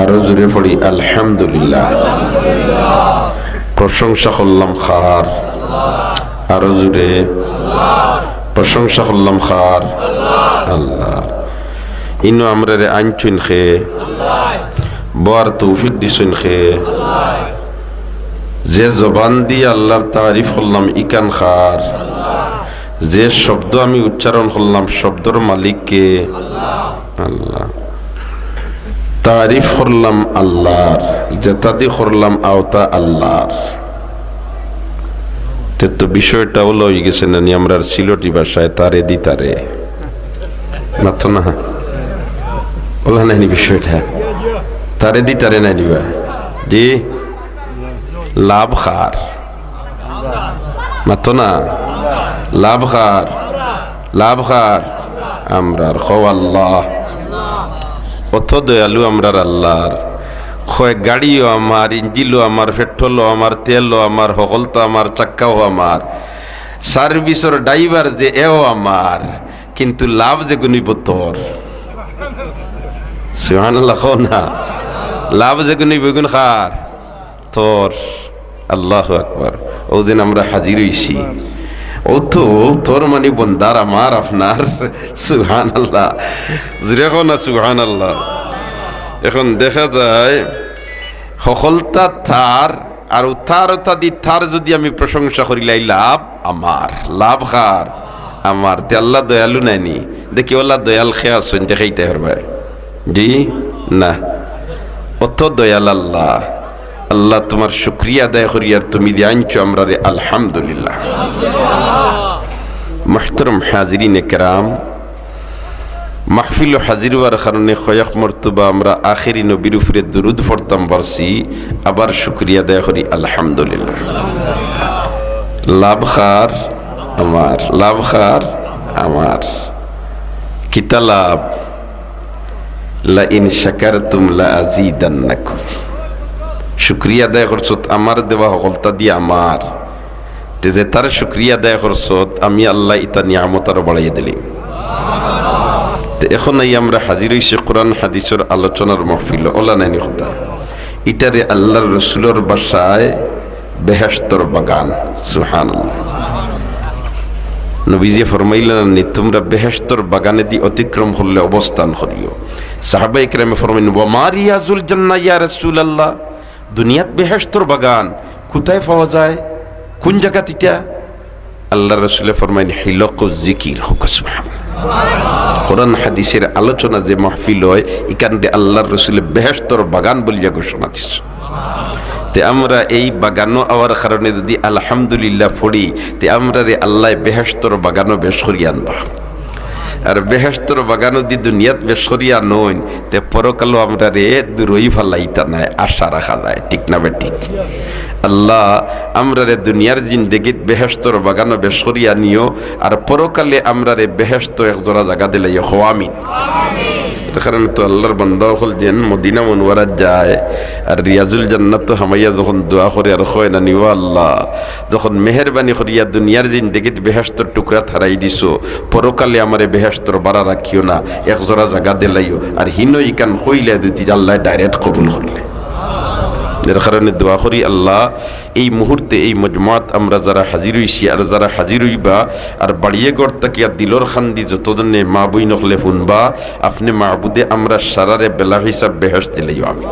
আরো জোরে পড়ি আলহামদুলিল্লাহ। প্রশংসা করলাম খার, আরো জোরে প্রশংসা করলাম খার আল্লাহ। ইনো আমরা রে আইনচুন খে বার তৌফিক দিছুন খে, যে জবান দিয়ে আল্লাহর তারিফ করলাম ইকান খার, যে শব্দ আমি উচ্চারণ করলাম শব্দর মালিককে আল্লাহ, তারিফ করলাম আল্লাহর, যেতাদি করলাম আওতা আল্লাহর। তো বিষয়টা হলো হয়ে গেছে না আমরা সিলটি ভাষায় তারে দি তারে মাত্র না বলা নাইনি বিষয়টা, তারে দি তারে নাই নিবা জি লাভ খার মাত্র না, লাভ খার, লাভ খার আমরার খো আল্লাহ, অত দয়ালু আমরার আল্লাহর। খয় গাড়িও আমার, ইঞ্জিলও আমার, পেট্রোলও আমার, তেলও আমার, সকলতা আমার, চাক্কাও আমার, সার্ভিসের ড্রাইভার যে এও আমার, কিন্তু লাভ যে গুনিব তোর। সুবহানাল্লাহ না, লাভ যে গুনিব গুণ খার তোর। আল্লাহু আকবার। ও দিন আমরা হাজির হইছি, ও তো তোর মানে বন্দার আমার আপনার। সুবহানাল্লাহ, যেরকম না সুবহানাল্লাহ। এখন দেখা যায় সকলতা থার আর উত্থার দি থার যদি আমি প্রশংসা করিলাই লাভ আমার, লাভ খার আমার। তে আল্লাহ দয়ালু নাইনি দেখি আল্লাহ দয়াল খেয়া শুন দেখাইতে পারবে জি না, অত দয়াল আল্লাহ। আল্লাহ তোমার শুকরিয়া আদায় করি আর তুমি দিয়ে আনছো আমরা রে আলহামদুলিল্লাহ। মুহতারাম হাজিরিনে কেরাম, মাহফিল হাজির হওয়ার কারণে কয়েক মর্তবা আমরা আখেরি নবীর উপরে দুরুদ পড়তাম পারছি, আবার শুকরিয়া আদায় করি আলহামদুলিল্লাহ। লাভ খার আমার, লাভ খার আমার। কিতা লাভ? লা ইন শাকারতুম লা আযীদান্নাকুম। শুকরিয়া আদায় করছত আমার দেওয়া সকলতা দিয়ে আমার, তে যে তার শুকরিয়া আদায় করছত আমি আল্লাহ ইতা নিয়ামত আরো বাড়াইয়া দিলাম। এখন এই আমরা হাজির হইছি কোরআন হাদিসের আলোচনার মাহফিল। ওলা নাইনি কথা ইটারে আল্লাহর রসুলের বাসায় বেহেশতর বাগান। সুবহানাল্লাহ। নবীজি ফরমাইলেন তোমরা বেহেশতর বাগানে দি অতিক্রম করলে অবস্থান করিও। সাহাবায়ে কেরামে ফরমাইলেন ওয়া মা রিয়াজুল জান্নাহ ইয়া রাসূলুল্লাহ, দুনিয়াত বেহেশতর বাগান কোথায় পাওয়া যায়, কোন জায়গাতে এটা? আল্লাহর রাসূল ফরমাইলেন হিলাকুজ জিকির। সুবহানাল্লাহ। কোরআন হাদিসের আলোচনা যে মাহফিল হয় এখানে আল্লাহর রাসূল বেহেশতর বাগান বলিয়া ঘোষণা দিছে। তে আমরা এই বাগানও আওয়ার কারণে যদি আলহামদুলিল্লাহ পড়ি, তে আমরা রে আল্লাহ বেহেশতর বাগানও বেশ করিয়া আনবা। আর বেহেশতর বাগানও দি দুনিয়াত বেশ করিয়া নইন, তে পরকালও আমরা রে দূরই ফালাইতা নাই, আশা রাখা যায়। ঠিক না বে ঠিক? আল্লাহ আমরা রে দুনিয়ার জিন্দেগিত বেহেশতর বাগানও বেশ করিয়া নিও, আর পরকালে আমরা রে বেহেশত এক জোড়া জায়গা দিলে আমিন। কারণে তো আল্লাহর বান্দা হল যেন মদিনা মুনওয়ারাত যায় আর রিয়াজুল জান্নাত হামাইয়া যখন দোয়া করে আর কয় না নিও আল্লাহ, যখন মেহেরবানি করিয়া দুনিয়ার জিন্দেগিত বেহেশতর টুকরা থারাই দিছো, পরকালে আমারে বেহেশতর বাড়া রাখিও না, এক জোড়া জায়গা দিলাইও। আর হিনো ইকান কইলে দিতি আল্লাহ ডাইরেক্ট কবুল করলে। এর কারণে দোয়া করি আল্লাহ এই মুহূর্তে এই মজমাত আমরা যারা হাজির হইছি আর যারা হাজির হইবা আর বাড়িয়ে গড় তাকিয়া দিলর খান্দি যতজনে মা বই নকলে শুনবা, আপনি মাহবুদে আমরা সারারে বেলা হিসাব বেহেশত দিলেই আমি